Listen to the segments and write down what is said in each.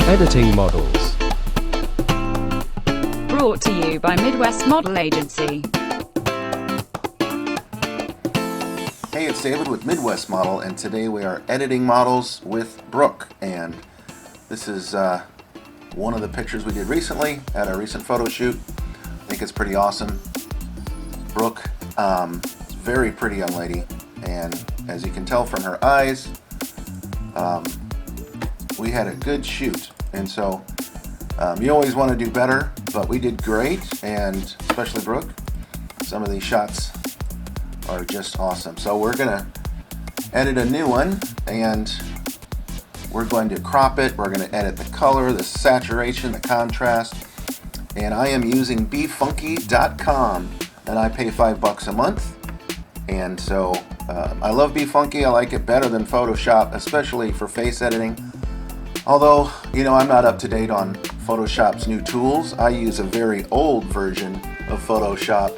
Editing models. Brought to you by Midwest Model Agency. Hey, it's David with Midwest Model, and today we are editing models with Brooke. And this is one of the pictures we did recently at our recent photo shoot. I think it's pretty awesome. Brooke, very pretty young lady, and as you can tell from her eyes, we had a good shoot. And so you always want to do better, but we did great, and especially Brooke, some of these shots are just awesome. So we're gonna edit a new one, and we're going to crop it. We're going to edit the color, the saturation, the contrast, and I am using Befunky.com, and I pay $5 a month. And so I love Befunky. I like it better than Photoshop, especially for face editing. Although, you know, I'm not up to date on Photoshop's new tools. I use a very old version of Photoshop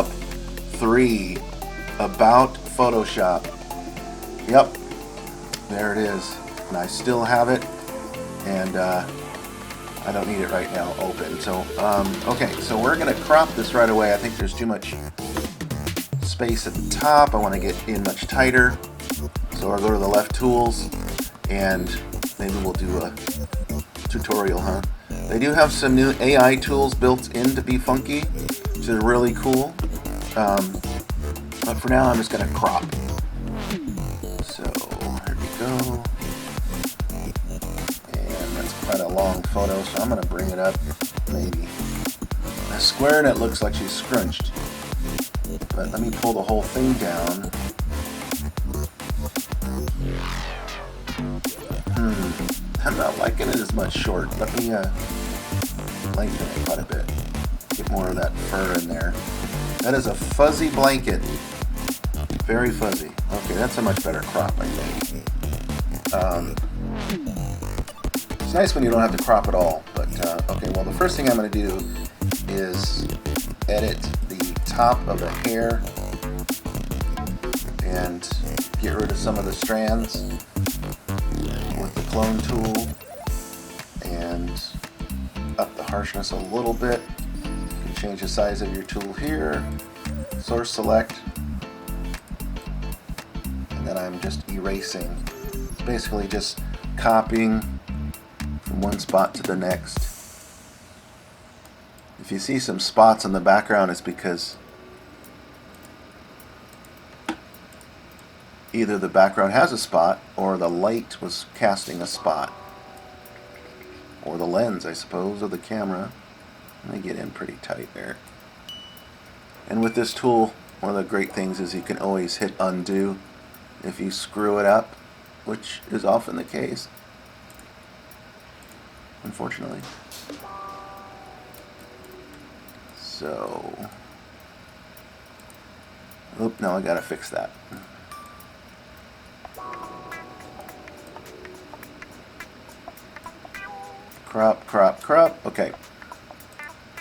3. About Photoshop. Yep, there it is. And I still have it, and I don't need it right now open. So, okay, so we're gonna crop this right away. I think there's too much space at the top. I want to get in much tighter. So I'll go to the left tools, and maybe we'll do a tutorial, huh? They do have some new AI tools built into Befunky, which is really cool. But for now, I'm just going to crop. So here we go. And that's quite a long photo, so I'm going to bring it up maybe a square, and it looks like she's scrunched. But let me pull the whole thing down. I'm not liking it as much short. Let me lengthen it quite a bit. Get more of that fur in there. That is a fuzzy blanket. Very fuzzy. Okay, that's a much better crop, I think. It's nice when you don't have to crop at all. But okay, well, the first thing I'm going to do is edit the top of the hair and get rid of some of the strands with the clone tool, and up the harshness a little bit. You can change the size of your tool here, source select, and then I'm just erasing. It's basically just copying from one spot to the next. If you see some spots in the background, it's because either the background has a spot, or the light was casting a spot, or the lens, I suppose, of the camera. Let me get in pretty tight there. And with this tool, one of the great things is you can always hit undo if you screw it up, which is often the case, unfortunately. So, oop, now I gotta fix that. Crop, crop, crop. Okay.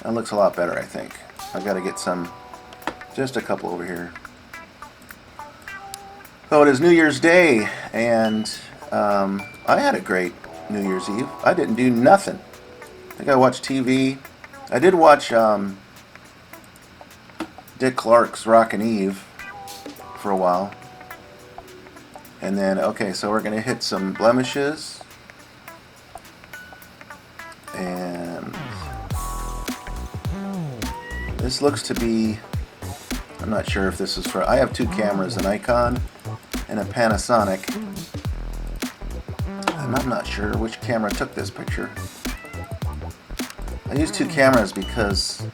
That looks a lot better, I think. I gotta get some, just a couple over here. So it is New Year's Day, and I had a great New Year's Eve. I didn't do nothing. I think I watched TV. I did watch Dick Clark's Rockin' Eve for a while. And then, okay, so we're gonna hit some blemishes. And this looks to be, I'm not sure if this is for, I have two cameras, an Nikon and a Panasonic, and I'm not sure which camera took this picture. I use two cameras because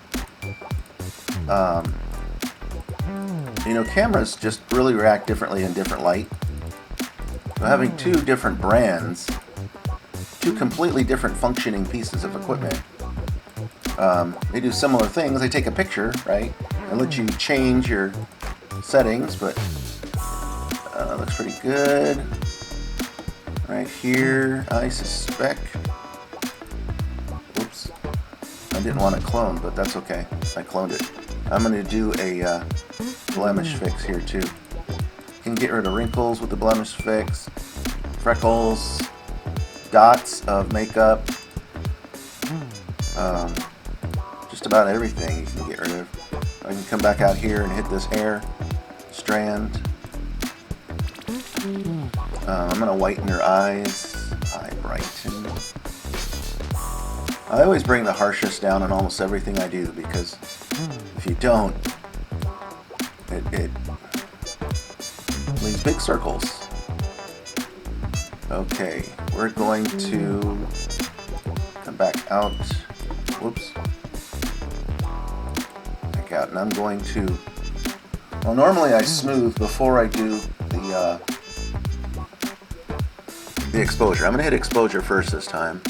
you know, cameras just really react differently in different light. So having two different brands, two completely different functioning pieces of equipment, they do similar things. They take a picture, right, and let you change your settings, but looks pretty good. Right here, I suspect. Oops, I didn't want to clone, but that's okay. I cloned it. I'm going to do a blemish fix here too. You can get rid of wrinkles with the blemish fix, freckles, dots of makeup. Just about everything you can get rid of. I can come back out here and hit this hair strand. I'm going to whiten her eyes. Eye brighten. I always bring the harshness down on almost everything I do, because if you don't, it leaves big circles. Okay, we're going to come back out. Whoops. Back out, and I'm going to. Well, normally I smooth before I do the exposure. I'm going to hit exposure first this time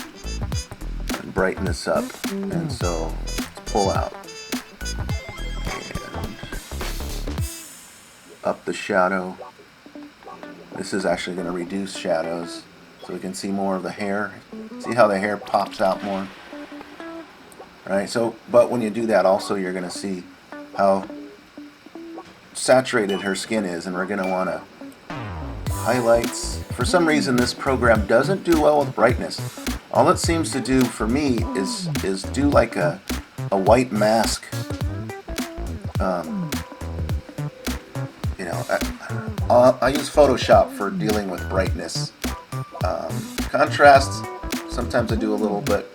and brighten this up. And so let's pull out and up the shadow. This is actually going to reduce shadows so we can see more of the hair. See how the hair pops out more? Right? So, but when you do that, also you're going to see how saturated her skin is, and we're going to want to highlights. For some reason, this program doesn't do well with brightness. All it seems to do for me is do like a white mask. You know, I use Photoshop for dealing with brightness. Contrast, sometimes I do a little bit.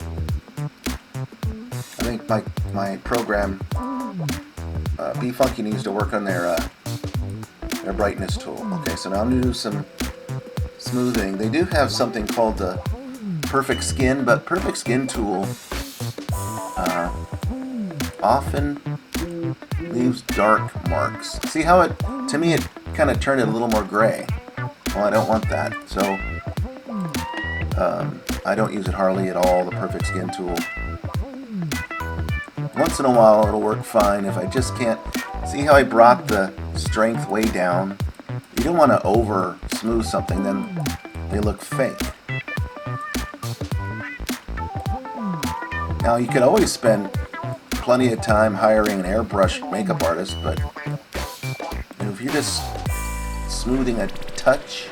I think my program, Befunky, needs to work on their brightness tool. Okay, so now I'm going to do some smoothing. They do have something called the Perfect Skin, but Perfect Skin tool often leaves dark marks. See how it, to me, it kind of turned it a little more gray. Well, I don't want that, so I don't use it hardly at all, the Perfect Skin tool. Once in a while it'll work fine if I just can't. See how I brought the strength way down? You don't want to over smooth something, then they look fake. Now you could always spend plenty of time hiring an airbrush makeup artist, but if you're just smoothing a touch,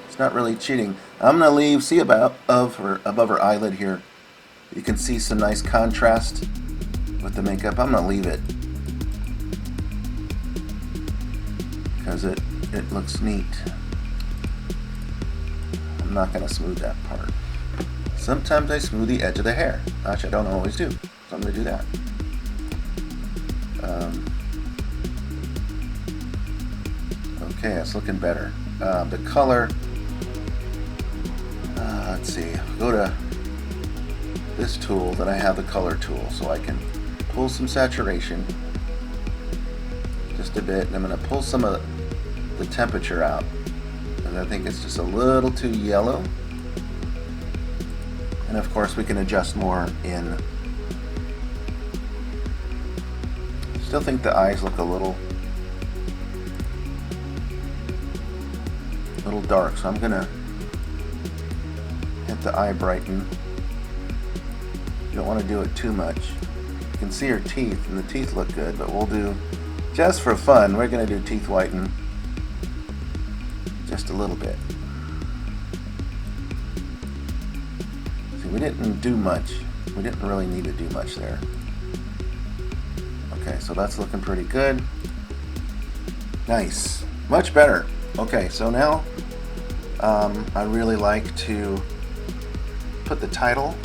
it's not really cheating. I'm going to leave, see above her eyelid here, you can see some nice contrast with the makeup. I'm going to leave it because it looks neat. I'm not going to smooth that part. Sometimes I smooth the edge of the hair, which I don't always do, so I'm going to do that. Okay, it's looking better. The color, let's see, go to this tool, then I have the color tool, so I can pull some saturation just a bit, and I'm going to pull some of the temperature out because I think it's just a little too yellow. And of course we can adjust more in. Still think the eyes look a little dark, so I'm going to hit the eye brighten. You don't want to do it too much. You can see her teeth, and the teeth look good, but we'll do, just for fun, we're going to do teeth whiten just a little bit. See, we didn't do much. We didn't really need to do much there. Okay, so that's looking pretty good. Nice. Much better. Okay, so now I really like to put the title,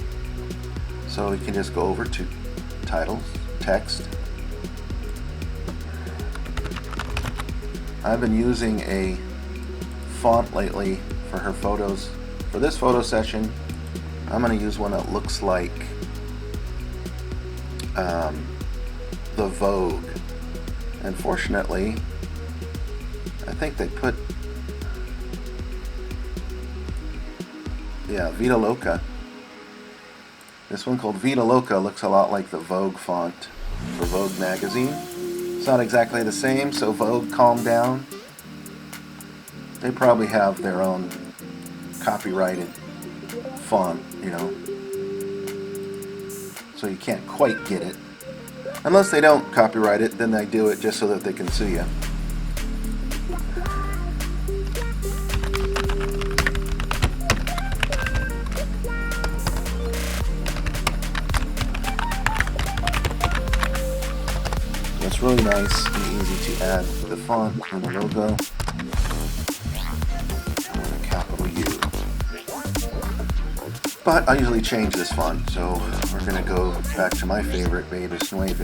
so we can just go over to titles, text. I've been using a font lately for her photos. For this photo session, I'm going to use one that looks like the Vogue. Unfortunately, I think they put, yeah, Vita Loca. This one called Vita Loca looks a lot like the Vogue font for Vogue magazine. It's not exactly the same, so Vogue, calm down. They probably have their own copyrighted font, you know, so you can't quite get it. Unless they don't copyright it, then they do it just so that they can sue you. really nice and easy to add the font and the logo. And a capital U. But I usually change this font, so we're going to go back to my favorite, Betas Nueve.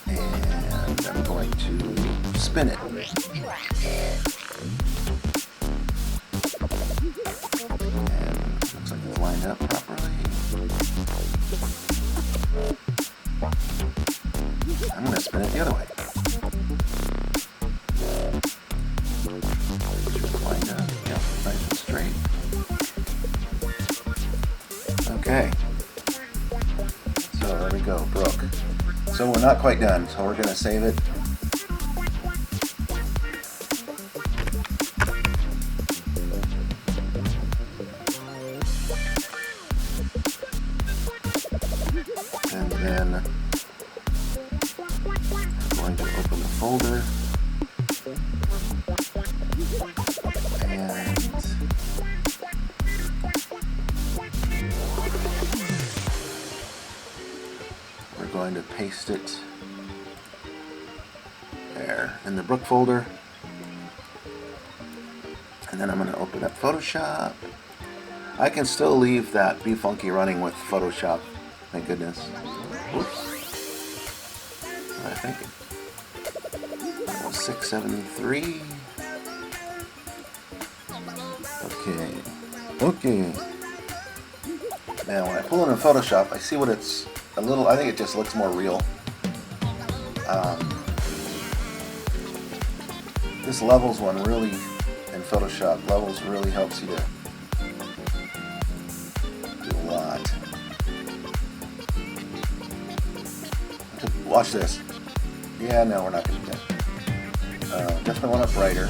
And I'm going to spin it. And looks like it's lined up properly. I'm going to spin it the other way. Lined up, yeah, nice and straight. Okay. So there we go, Brooke. So we're not quite done, so we're going to save it. And then we're going to open the folder. And we're going to paste it there in the Brooke folder. And then I'm going to open up Photoshop. I can still leave that Befunky running with Photoshop. Thank goodness. Oops. What was I thinking? That was 673. Okay. Now when I pull it in Photoshop, I see what it's a little. I think it just looks more real. This levels one really in Photoshop. Levels really helps you to do a lot. Watch this. Yeah, no, we're not going to do that. Definitely want it brighter.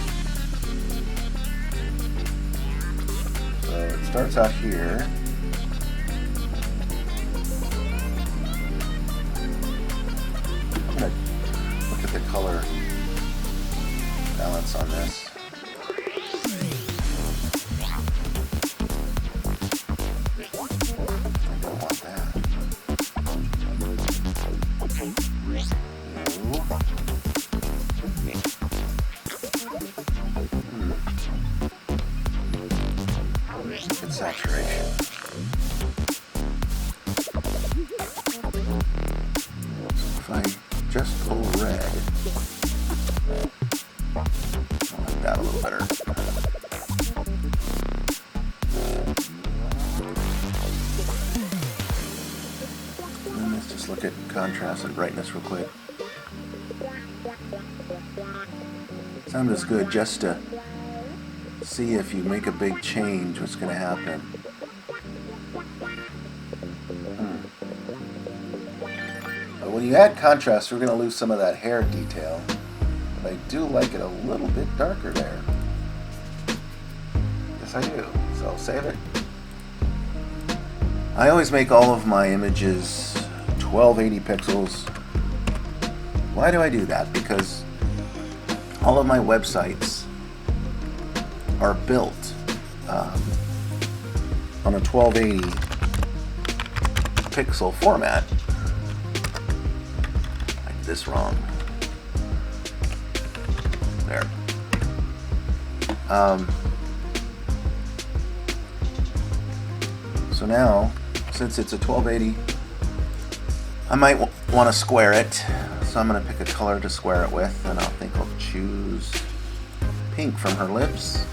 So it starts out here. I'm going to look at the color balance on this. I don't want that. Good saturation. If I just pull red, I like that a little better. And let's just look at contrast and brightness real quick. Sometimes it's good just to see if you make a big change, what's going to happen. But when you add contrast, we're going to lose some of that hair detail. But I do like it a little bit darker there. Yes, I do. So I'll save it. I always make all of my images 1280 pixels. Why do I do that? Because all of my websites are built on a 1280 pixel format. I did this wrong. There. So now, since it's a 1280, I might want to square it. So I'm going to pick a color to square it with, and I'll choose pink from her lips.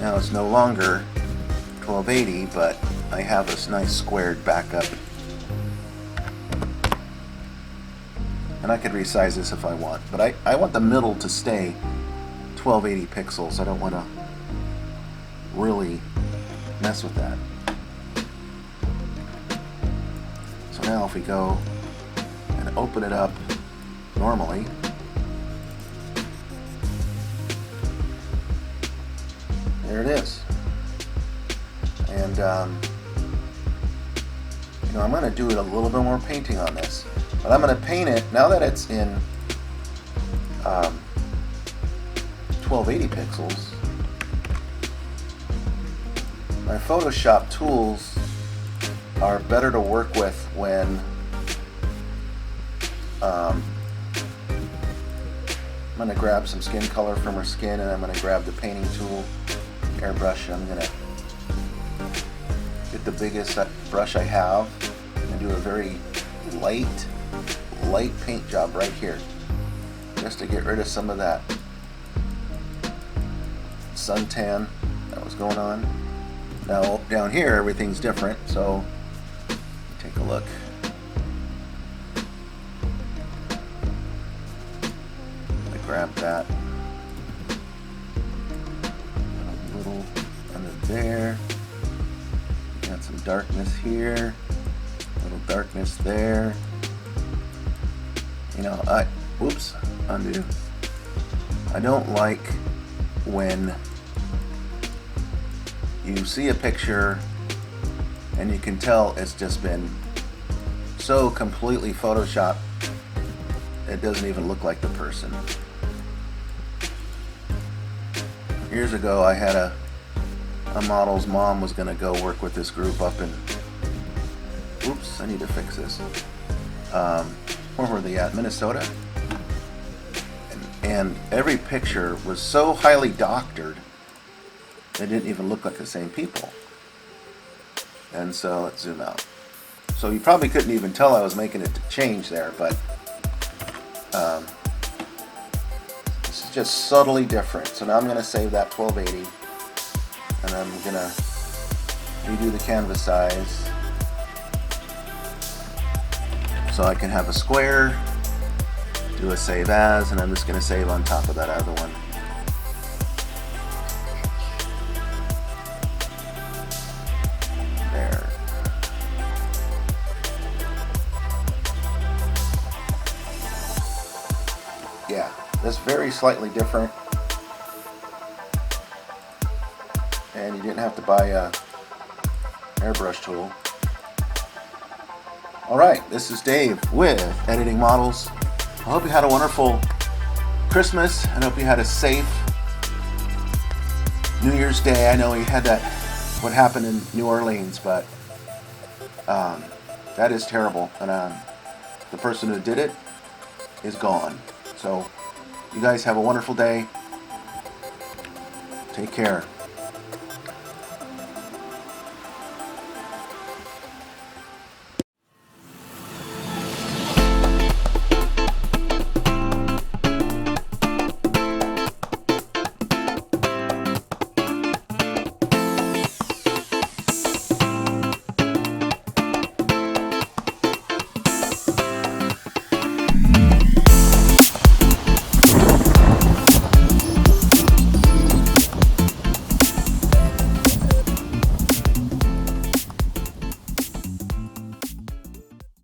Now it's no longer 1280, but I have this nice squared backup. And I could resize this if I want, but I want the middle to stay 1280 pixels. I don't want to really mess with that. So now if we go and open it up normally, there it is. And I'm going to do a little bit more painting on this, but I'm going to paint it now that it's in 1280 1280 pixels. My Photoshop tools are better to work with when I'm going to grab some skin color from her skin, and I'm going to grab the painting tool, airbrush, and I'm going to get the biggest brush I have and do a very light paint job right here, just to get rid of some of that suntan that was going on. Now down here everything's different, so take a look. I'm gonna grab that a little under there. Got some darkness here, a little darkness there. You know, whoops, undo. I don't like when you see a picture and you can tell it's just been so completely photoshopped it doesn't even look like the person. Years ago I had a model's mom was going to go work with this group up in, oops, I need to fix this. Where were they at? Minnesota? And every picture was so highly doctored they didn't even look like the same people. And so let's zoom out. So you probably couldn't even tell I was making a change there, but this is just subtly different. So now I'm going to save that 1280, and I'm going to redo the canvas size so I can have a square, do a save as, and I'm just going to save on top of that other one. There. Yeah, that's very slightly different. And you didn't have to buy a airbrush tool. Alright, this is Dave with Editing Models. I hope you had a wonderful Christmas, and hope you had a safe New Year's Day. I know you had that, what happened in New Orleans, but that is terrible, and the person who did it is gone. So you guys have a wonderful day. Take care.